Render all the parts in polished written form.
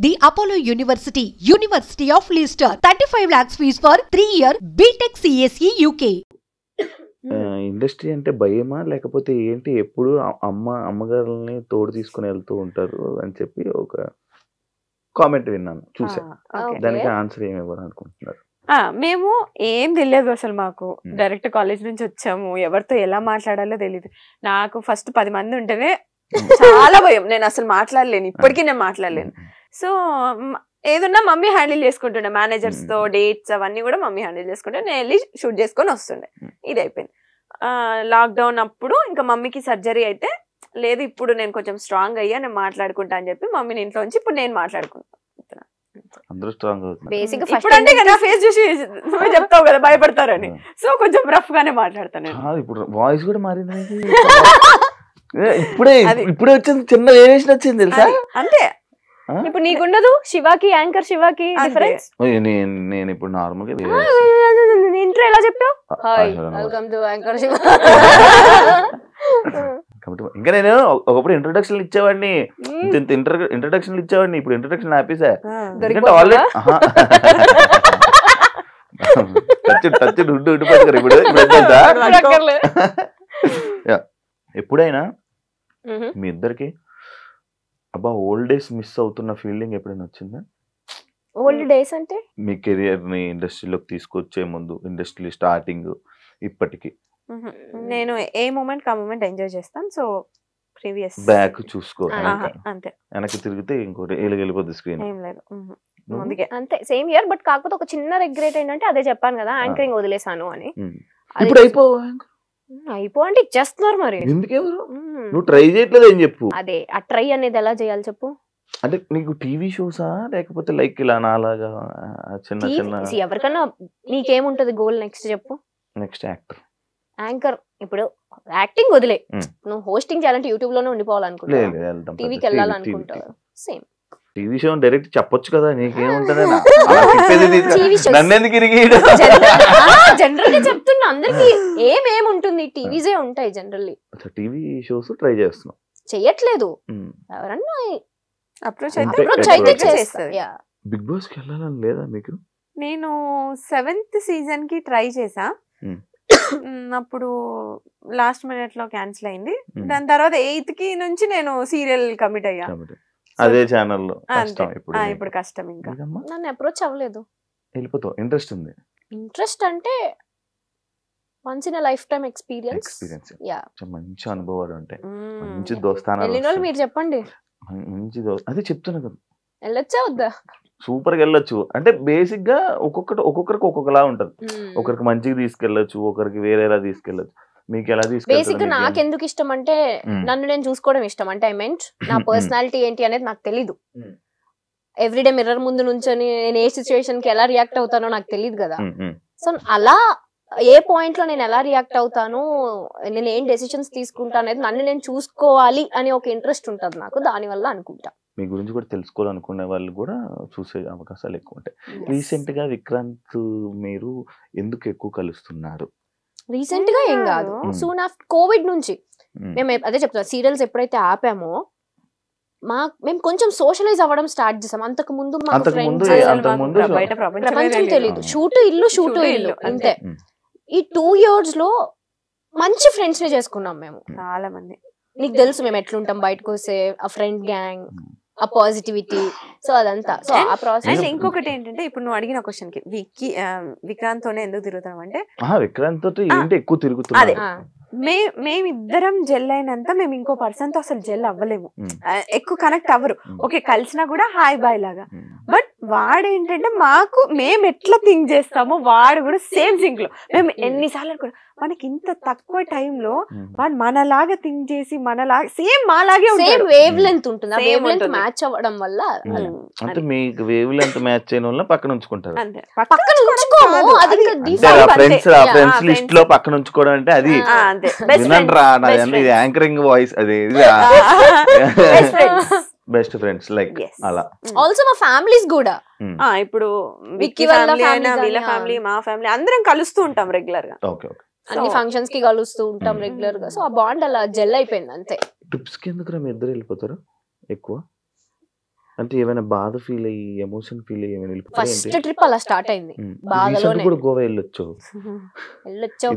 The Apollo University, University of Leicester, 35 lakhs fees for 3-year BTech CSE UK. Industry అంటే భయమా లేకపోతే ఏంటి ఎప్పుడు అమ్మగారుల్ని తోడు తీసుకుని వెళ్తూ ఉంటారు అని చెప్పి ఒక కామెంట్ విన్నాను చూసా. దానికి ఆన్సర్ ఏమి ఇవ్వాలి అనుకుంటున్నారు? మేము ఏం తెలియదు అసలు, మాకు డైరెక్ట్ కాలేజ్ నుంచి వచ్చాము, ఎవరితో ఎలా మాట్లాడాలో తెలియదు. నాకు ఫస్ట్ 10 మంది ఉంటేనే చాలా భయం, నేను అసలు మాట్లాడలేను, ఇప్పటికీ నేను మాట్లాడలేను. సో ఏదన్నా మమ్మీ హ్యాండిల్ చేసుకుంటుండే, మేనేజర్స్ తో డేట్స్ అవన్నీ కూడా మమ్మీ హ్యాండిల్ చేసుకుంటే నేను వెళ్ళి షూట్ చేసుకొని వస్తుండే. ఇది అయిపోయింది. లాక్డౌన్ అప్పుడు ఇంకా మమ్మీకి సర్జరీ అయితే లేదు, ఇప్పుడు నేను కొంచెం స్ట్రాంగ్ అయ్యా, నేను మాట్లాడుకుంటా అని చెప్పి మమ్మీని ఇంట్లో ఉంచి ఇప్పుడు నేను మాట్లాడుకుంటాను. ఇప్పుడు అంటే కదా ఫేస్ చూసి నువ్వే చెప్తావు కదా భయపడతారని, సో కొంచెం రఫ్ గానే మాట్లాడతాను. ఇప్పుడు వాయిస్ కూడా మారింది, ఇప్పుడే వచ్చింది, చిన్న వేరియేషన్ వచ్చింది తెలుసా? అంతే. ఇప్పుడు నీకుండదు, శివాకి యాంకర్ శివాకి డిఫరెన్స్. నేను ఇప్పుడు నార్మల్ గా ఇంట్లో ఎలా చెప్పావు, hi welcome to anchor Shiva. ఇంకా నేను ఒకప్పుడు ఇంట్రొడక్షన్ ఇచ్చేవాడిని, ఇంట్రొడక్షన్ ఇచ్చేవాడిని, ఇప్పుడు ఇంట్రొడక్షన్ ఆపేసా. ఎందుకంటే ఆల్రెడీ టచ్ ఉండిపోతారు ఇప్పుడు. ఎప్పుడైనా మీ ఇద్దరికి అబ్బా ఓల్డ్ డేస్ మిస్ అవుతున్న ఫీలింగ్ ఎప్పుడైనా వచ్చిందా? ఓల్డ్ డేస్ అంటే మీ కెరియర్ ని ఇండస్ట్రీలోకి తీసుకొచ్చే ముందు, ఇండస్ట్రీ స్టార్టింగ్ ఇప్పటికి? నేను ఏ మూమెంట్ ఆ మూమెంట్ ఎంజాయ్ చేస్తాను. సో ప్రీవియస్ బ్యాక్ చూసుకో, అంతే. వెనక్కి తిరిగితే ఇంకోటి వెళ్ళిపోద్ది స్క్రీన్. ఏం లేదు, అందుకే అంతే సేమ్ ఇయర్. బట్ కాకపోతే ఒక చిన్న రిగ్రెట్ ఏంటంటే అదే చెప్పాను కదా, యాంకరింగ్ వదిలేసాను అని. ఇప్పుడు అయిపో అంటే ఇచ్చేస్తున్నారు మరి. ఎందుకెవరు నువ్వు ట్రై చేయట్లేదు అని చెప్పు. అదే ఆ ట్రై అనేది ఎలా చేయాలి చెప్పు. అంటే నీకు టీవీ షోసా లేకపోతే లైక్ ఇలా నాలాగా చిన్న చిన్న? ఎవరికన్నా నీకేముంటది గోల్ నెక్స్ట్ చెప్పు. Next anchor. ఇప్పుడు యాక్టింగ్ వదిలే, నువ్వు హోస్టింగ్ చేయాలంటే యూట్యూబ్ లోనే ఉండిపోవాలనుకుంటావు, టీవీకి వెళ్ళాలనుకుంటావు. సేమ్ టీవీ షో డైరెక్ట్ చెప్పొచ్చు కదా, నీకేముంటది? నన్నెందుకు జనరల్ గా చెప్తున్నా, అందరికి ఏమేముంటుంది, టీవీసే ఉంటాయి జనరల్లీ. టీవీ షోస్ ట్రై చేస్తున్నాం, చెయ్యట్లేదు. ఎవరన్నా అప్రోచ్ అయితే చేస్తారు. బిగ్ బాస్ కి వెళ్ళాలని లేదా మీకు? నేను 7th సీజన్ కి ట్రై చేసా, అప్పుడు లాస్ట్ మినిట్ లో క్యాన్సిల్ అయింది. దాని తర్వాత 8th కి నుంచి నేను సీరియల్ కమిట్ అయ్యా. అదే ఛానల్లో ఇప్పుడు కష్టం. ఇంకా నన్ను అప్రోచ్ అవ్వలేదు. వెళ్ళిపోతావు. ఇంట్రెస్ట్ ఉంది? ఇంట్రెస్ట్ అంటే once in life time experience. మంచి అనుభవాలు ఉంటాయి, మంచి దోస్తానాలు. మీరు చెప్పండి. మంచి అదే చెప్తున్నా కదా, వెళ్ళొచ్చా వద్దా? సూపర్ గా వెళ్ళొచ్చు. అంటే బేసిక్ గా ఒక్కొక్కరికి ఒక్కొక్కలా ఉంటది. ఒకరికి మంచిగా తీసుకెళ్లొచ్చు, ఒకరికి వేరేలా తీసుకెళ్లొచ్చు. మీకు ఎలా తీసుకెళ్తారు? బేసిక్ గా నాకు ఎందుకు ఇష్టం అంటే నన్ను నేను చూసుకోవడం ఇష్టం. అంటే ఐ మీన్ నా పర్సనాలిటీ ఏంటి అనేది నాకు తెలీదు. ఎవ్రీడే మిర్రర్ ముందు నుంచొని నేను ఏ సిచ్యువేషన్ కి ఎలా రియాక్ట్ అవుతానో నాకు తెలియదు కదా. సో అలా ఏ పాయింట్ లో నేను ఎలా రియాక్ట్ అవుతాను, నేను ఏం డెసిషన్స్ తీసుకుంటా అనేది నన్ను నేను చూసుకోవాలి అని ఒక ఇంట్రెస్ట్ ఉంటుంది నాకు. దాని వల్ల అనుకుంటా మీ గురించి కూడా తెలుసుకోవాలనుకునే వాళ్ళు కూడా చూసే అవకాశాలు ఎక్కువ ఉంటాయి. రీసెంట్ గా విక్రాంత్ మీరు ఎందుకు ఎక్కువ కలుస్తున్నారు? రీసెంట్ గా ఏం కాదు, సూన్ ఆఫ్టర్ కోవిడ్ నుంచి మేము అదే చెప్తాం, సీరియల్స్ ఎప్పుడైతే ఆపామో మేము కొంచెం సోషలైజ్ అవ్వడం స్టార్ట్ చేసాం. అంతకు ముందు ప్రపంచం తెలీదు, షూటు ఇల్లు అంతే. ఈ 2 years లో మంచి ఫ్రెండ్స్ ని చేసుకున్నాం మేము, చాలా మంది. నీకు తెలుసు మేము ఎట్లుంటాం బయటకు వస్తే, ఆ ఫ్రెండ్ గ్యాంగ్, ఆ పాజిటివిటీ, సో అదంతా. సో ఆ ప్రాసెస్. ఇంకొకటి ఏంటంటే ఇప్పుడు నువ్వు అడిగిన క్వశ్చన్ కి విక్రాంత్ తోనే ఎందుకు తిరుగుతాం అంటే, విక్రాంత్ తోటి ఏంటి ఎక్కువ తిరుగుతుంది. మేమిద్దరం జెల్ అయినంత మేము ఇంకో పర్సన్ తో అసలు జెల్ అవ్వలేము, ఎక్కువ కనెక్ట్ అవ్వరు. ఓకే కలిసినా కూడా హాయ్ బాయ్ లాగా. బట్ వాడేంటంటే మాకు మేము ఎట్లా థింక్ చేస్తామో వాడు కూడా సేమ్ థింక్ లో. మేము ఎన్నిసార్లు కూడా మనకి ఇంత తక్కువ టైంలో వాడు మనలాగా థింక్ చేసి మనలాగా సేమ్ మాలాగే సేమ్ వేవ్ లెంత్ ఉంటుంది. ఆ వేవ్ లెంత్ మ్యాచ్ అవ్వడం వల్ల అంటే మీకు వేవ్ లెంత్ మ్యాచ్ చేయడం వల్ల పక్కన ఉంచుకుంటారు. పక్కన ఉంచుకోము, అది ఫ్రెండ్స్ లిస్ట్ లో పక్కన ఉంచుకోవడం అంటే అది యాంకరింగ్ వాయిస్, అది బెస్ట్ ఫ్రెండ్స్ లైక్ అలా. ఆల్సో మా ఫ్యామిలీస్ కూడా ఇప్పుడు విక్కీ ఫ్యామిలీ అయినా వీళ్ళ ఫ్యామిలీ మా ఫ్యామిలీ అందరం కలుస్తూ ఉంటాం రెగ్యులర్ గా. అన్ని ఫంక్షన్స్ కి కలుస్తూ ఉంటాం రెగ్యులర్ గా. సో ఆ బాండ్ అలా జెల్ అయిపోయింది అంతే. ట్రిప్స్ కి ఎందుకు మీ ఇద్దరు వెళ్ళిపోతారు ఎక్కువ? అంటే ఏమైనా బాధ ఫీల్ అయ్యి ఎమోషన్ ఫీల్ అయ్యి ఏమైనా ఫస్ట్ ట్రిప్ అలా స్టార్ట్ అయింది. బాధలోనే కూడా గోవా వెళ్ళొచ్చావు వెళ్ళొచ్చావు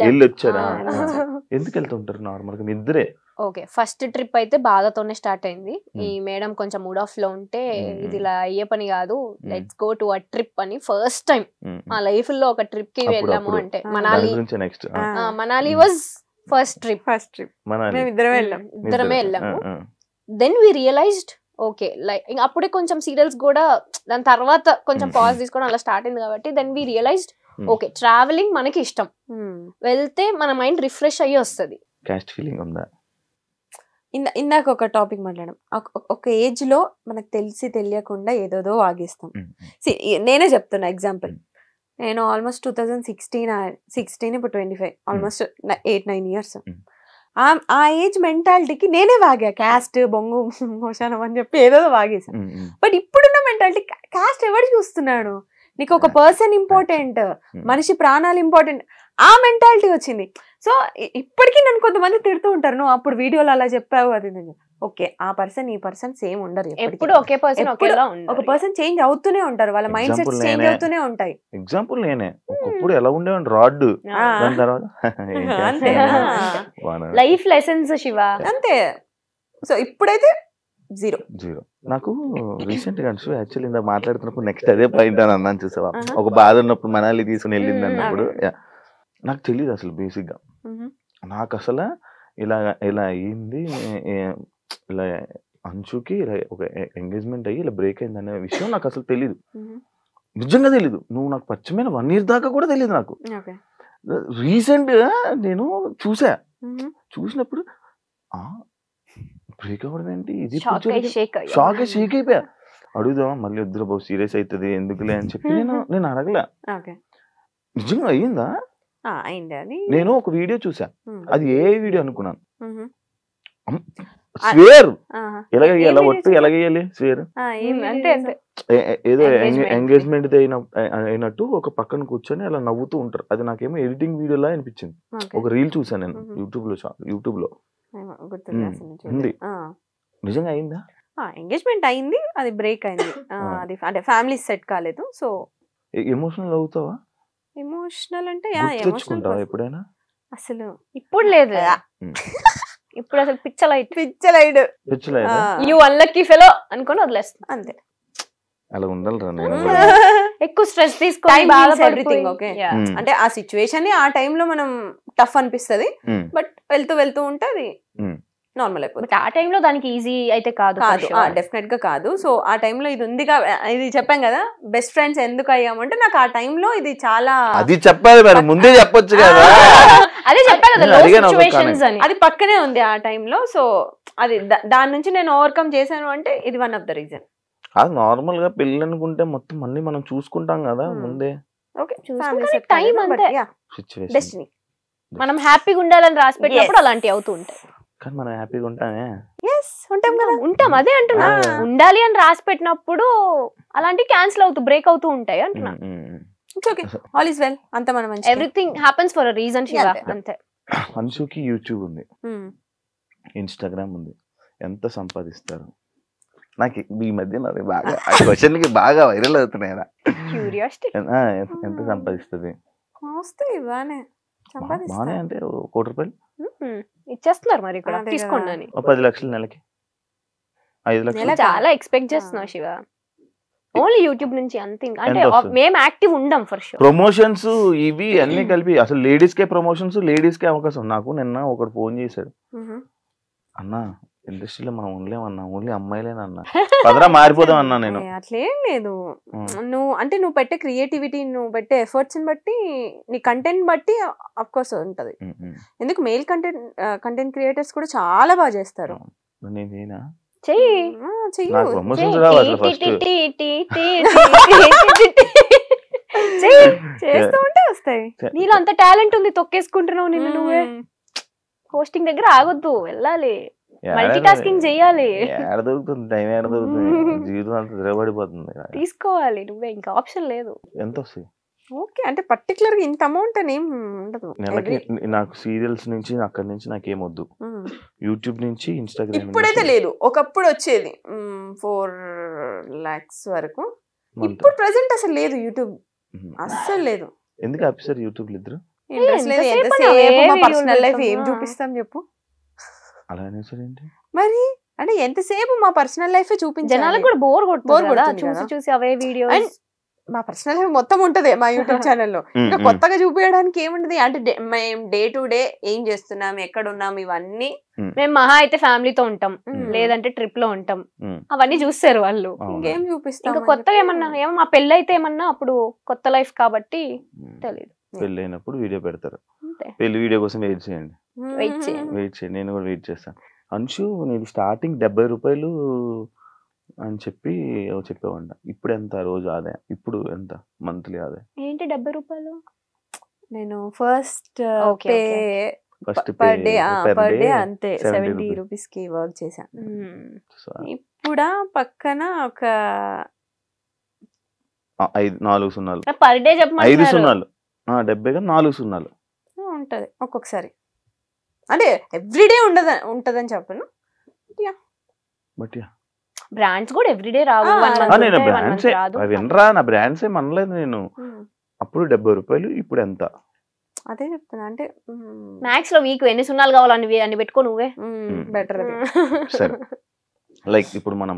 వెళ్ళొచ్చారా? ఎందుకు వెళ్తుంటారు నార్మల్ గా ఇద్దరే? ఓకే, ఫస్ట్ ట్రిప్ అయితే బాధతోనే స్టార్ట్ అయింది. ఈ మేడం కొంచెం మూడ్ ఆఫ్ లో ఉంటే ఇది ఇలా అయ్యే పని కాదు, let's go to a trip అని ఫస్ట్ టైం మా లైఫ్ లో ఒక ట్రిప్ కి వెళ్ళాము. అంటే మనాలి వాజ్ ఫస్ట్ ట్రిప్. ఇద్దరమే వెళ్ళాము. Then we realised okay like అప్పుడే కొంచెం సీరియల్స్ కూడా దాని తర్వాత కొంచెం పాజ్ తీసుకోవడం అలా స్టార్ట్ అయింది కాబట్టి then we realised okay travelling మనకి ఇష్టం, వెళ్తే మన మైండ్ రిఫ్రెష్ అయ్యి వస్తుంది. కాస్ట్ ఫీలింగ్ ఉందా? ఇందాక ఒక టాపిక్ మాట్లాడడం, ఒక ఏజ్ లో మనకు తెలిసి తెలియకుండా ఏదోదో వాగిస్తాం. నేనే చెప్తున్నా ఎగ్జాంపుల్, నేను ఆల్మోస్ట్ 2016 ఇప్పుడు 25 ఆల్మోస్ట్ 8-9 ఇయర్స్. ఆ ఏజ్ మెంటాలిటీకి నేనే వాగా, క్యాస్ట్ బొంగు మోషానం అని చెప్పి ఏదో వాగేసాను. బట్ ఇప్పుడున్న మెంటాలిటీ క్యాస్ట్ ఎవరు చూస్తున్నాడు, నీకు ఒక పర్సన్ ఇంపార్టెంట్, మనిషి ప్రాణాలు ఇంపార్టెంట్, ఆ మెంటాలిటీ వచ్చింది. సో ఇప్పటికీ నన్ను కొంతమంది తిడుతూ ఉంటారు, నువ్వు అప్పుడు వీడియోలో అలా చెప్పావు అది. ఓకే, ఆ పర్సన్ ఈ పర్సన్ సేమ్ ఉండరు, ఎప్పుడు ఒకే పర్సన్ ఒక పర్సన్ చేంజ్ అవుతూనే ఉంటారు, వాళ్ళ మైండ్ సెట్స్ చేంజ్ అవుతూనే ఉంటాయి. ఎగ్జాంపుల్ నేనే ఒకప్పుడు ఎలా ఉండేవాడిని రాడ్, లైఫ్ లెసన్స్ శివ అంతే. సో ఇప్పుడైతే జీరో. నాకు రీసెంట్ గా యాక్చువల్లీ ఇందాక మాట్లాడుతున్నప్పుడు నెక్స్ట్ అదే పాయింట్ అని అన్నాను చూసావా, ఒక బాధ ఉన్నప్పుడు మనాలి తీసుకుని వెళ్ళింది అన్నప్పుడు నాకు తెలియదు అసలు బేసిక్ గా, నాకు అసలు ఇలా అయ్యింది, ఇలా అంచుకి ఇలా ఒక ఎంగేజ్మెంట్ అయ్యి ఇలా బ్రేక్ అయింది అనే విషయం నాకు అసలు తెలీదు, నిజంగా తెలీదు. నువ్వు నాకు పరిచయమైన 1 year దాకా కూడా తెలియదు నాకు. రీసెంట్ గా నేను చూసినప్పుడు బ్రేక్ అవ్వడం ఏంటి, ఇది షాక్ అయిపోయా. అడుగుదాం మళ్ళీ వద్దురా బాబు సీరియస్ అవుతుంది ఎందుకులే అని చెప్పి నేను అడగలే. నిజంగా అయ్యిందా? నేను ఒక వీడియో చూసా, అది ఏ వీడియో అనుకున్నాను, స్వేర్ ఎలాగేయాలి, ఒట్టు ఎలాగేయాలి స్వేర్ ఏదో ఎంగేజ్మెంట్ అయినట్టు ఒక పక్కన కూర్చొని అలా నవ్వుతూ ఉంటారు. అది నాకేమో ఎడిటింగ్ వీడియోలా అనిపించింది. ఒక రీల్ చూసాను నేను యూట్యూబ్ లో ఉంది. నిజంగా అయిందా? ఎంగేజ్మెంట్ అయింది, అది బ్రేక్ అయింది, అది అంటే ఫ్యామిలీ సెట్ కాలేదు. సో ఎమోషనల్ అవుతావా? ఎమోషనల్ అంటే ఎప్పుడైనా? అసలు ఇప్పుడు లేదు, ఇప్పుడు అసలు పిచ్చలైడ్ యు అన్లక్కీ ఫెలో అనుకొని వదిలేస్తాను అంతే. అలా ఉండాలిరా, నేను ఎక్కువ స్ట్రెస్ తీసుకొని ఎవ్రీథింగ్ ఓకే. అంటే ఆ సిచ్యువేషన్ ఆ టైంలో మనం టఫ్ అనిపిస్తుంది, బట్ వెళ్తూ ఉంటే అది నార్మల్ అయిపోతుంది. ఆ టైంలో దానికి ఈజీ అయితే కాదు, డెఫినెట్ గా కాదు. సో ఆ టైంలో ఇది ఉందిగా, ఇది చెప్పాం కదా బెస్ట్ ఫ్రెండ్స్ ఎందుకు అయ్యామంటే నాకు ఆ టైంలో ఇది చాలా, అది చెప్పాలి మరి ముందే చెప్పొచ్చు కదా, అదే చెప్పా కదా లో సిచ్యువేషన్స్ అని, అది పక్కనే ఉంది ఆ టైంలో. సో అది దాని నుంచి నేను ఓవర్కమ్ చేశాను అంటే ఇది వన్ ఆఫ్ ద రీజన్. అది నార్మల్ గా పెళ్ళి అనుకుంటే మొత్తం అన్ని మనం చూసుకుంటాం కదా ముందే. టైం అంతే, డెస్టినీ. మనం హ్యాపీగా ఉండాలని రాసి పెట్టినప్పుడు అలాంటివి అవుతూ ఉంటాయి. కానీ మనం హ్యాపీగా ఉంటామే, ఉంటాం అదే అంటున్నా. ఉండాలి అని రాసి పెట్టినప్పుడు అలాంటివి క్యాన్సిల్ అవుతూ బ్రేక్ అవుతూ ఉంటాయి అంటున్నా. ఓకే, ఆల్ ఇస్ వెల్, అంత మనం everything happens for a reason Shiva అంతే. అన్షుకి యూట్యూబ్ ఉంది, ఇన్స్టాగ్రామ్ ఉంది, ఎంత సంపాదిస్తారు? నాకు ఈ మధ్య బాగా క్వశ్చన్ కి బాగా వైరల్ అవుతున్నాయి. ఎంత సంపాదిస్తుంది? బానే అంటే 1 కోటి రూపాయలు ఇచ్చేస్తున్నారు మరి ఇక్కడ తీసుకోండి అని. 10 లక్షలు నెలకి, 5 లక్షలు చాలా ఎక్స్పెక్ట్ చేస్తున్నావు శివ. ఓన్లీ యూట్యూబ్ నుంచి అంతే, అంటే మేము యాక్టివ్ ఉండం ఫర్ షూర్. ప్రమోషన్స్ ఇవి అన్ని కలిపి అసలు లేడీస్ కే ప్రమోషన్స్, లేడీస్ కే అవకాశం. నాకు నిన్న ఒకడు ఫోన్ చేశాడు, అన్నా ఇండస్ట్రీలో మనం ఉండలేమన్నా, ఓన్లీ అమ్మాయిలేనన్నా, పదరా మారిపోదాం అన్నా. నేను అట్లేం లేదు, నువ్వు పెట్టే క్రియేటివిటీ, నువ్వు పెట్టే ఎఫర్ట్స్ బట్టి, నీ కంటెంట్ బట్టి అఫ్ కోర్స్ ఉంటది. ఎందుకు మెయిల్ కంటెంట్ క్రియేటర్స్ కూడా చాలా బాగా చేస్తారు. చేస్తూ ఉంటే వస్తాయి. నీలో అంత టాలెంట్ ఉంది, తొక్కేసుకుంటున్నావు నిన్ను నువ్వే. హోస్టింగ్ దగ్గర ఆగొద్దు, వెళ్ళాలి, మల్టీ టాస్కింగ్ చేయాలి. జీవితం అంతా తిరగబడిపోతుంది, తీసుకోవాలి నువ్వే, ఇంకా ఆప్షన్ లేదు. ఎంత వస్తాయి? ఓకే, అంటే పర్టికులర్ గా ఇంత అమౌంట్ అని ఏం ఉండదు. నెలకి నాకు సీరియల్స్ నుంచి అక్కడి నుంచి నాకేమొద్దు, యూట్యూబ్ నుంచి ఇన్స్టాగ్రామ్. ఇప్పుడైతే లేదు, ఒకప్పుడు వచ్చేది 4 lakhs వరకు. ఇప్పుడు ప్రెసెంట్ అసలు లేదు యూట్యూబ్, అస్సలు లేదు. ఎందుకు ఆఫీసర్ యూట్యూబ్ ఇద్దరు ఇంట్రెస్ట్ లేదు. ఎంతసేపు మా పర్సనల్ లైఫ్ ఏం చూపిస్తాం చెప్పు. అలా అనేసారు ఏంటి మరి, అంటే ఎంతసేపు మా పర్సనల్ లైఫ్ చూపించాలి, జనాలకు కూడా బోర్ కొడుతుంది చూసి చూసి అవే వీడియోస్. మా పర్సనల్ లైఫ్ మొత్తం ఉంటది మా యూట్యూబ్ ఛానల్లో. ఇంకా కొత్తగా చూపించడానికి ఏముంటది, అంటే మేము డే టు డే ఏం చేస్తున్నాం, ఎక్కడ ఉన్నాం, ఇవన్నీ. మేము మహా అయితే ఫ్యామిలీతో ఉంటాం, లేదంటే ట్రిప్ లో ఉంటాం, అవన్నీ చూస్తారు వాళ్ళు. ఇంకేం చూపిస్తాం, ఇంకా కొత్తగా ఏమన్నా మా పెళ్ళి అయితే ఏమన్నా అప్పుడు కొత్త లైఫ్ కాబట్టి తెలియదు. పెళ్ళి అయినప్పుడు వీడియో పెడతారు, పెళ్లి వీడియో కోసం వెయిట్ చేయండి. నేను కూడా వెయిట్ చేస్తాను. అంశు నేను స్టార్టింగ్ 70 రూపాయలు అని చెప్పి చెప్పేవాడిన, ఇప్పుడు ఎంత రోజు ఆదాయం, ఇప్పుడు ఎంత మంత్లీ ఆదాయం? ఏంటి 70 రూపాయలు? నేను ఫస్ట్ పర్ డే అంతే 70 రూపీస్ కి వర్క్ చేశాను. ఇప్పుడు పక్కన ఒక 4 సున్నాలు పర్ డే చెప్పమంటారు. 5 సున్నాలు 70 గా 4 సున్నాలు ఉంటది ఒక్కొక్కసారి. అంటే ఎవ్రీడే ఉంటదని చెప్పను, బట్ బ్రాండ్స్ కూడా ఎవ్రీడే రావు. వినరా, నా బ్రాండ్స్ ఏం అనలేదు నేను. అప్పుడు 70 రూపాయలు, ఇప్పుడు ఎంత? అదే చెప్తున్నా. అంటే మ్యాక్స్ లో వీక్ ఎన్ని సున్నాలు కావాలని అన్ని పెట్టుకో నువ్వే బెటర్. సరే, లైక్ ఇప్పుడు మనం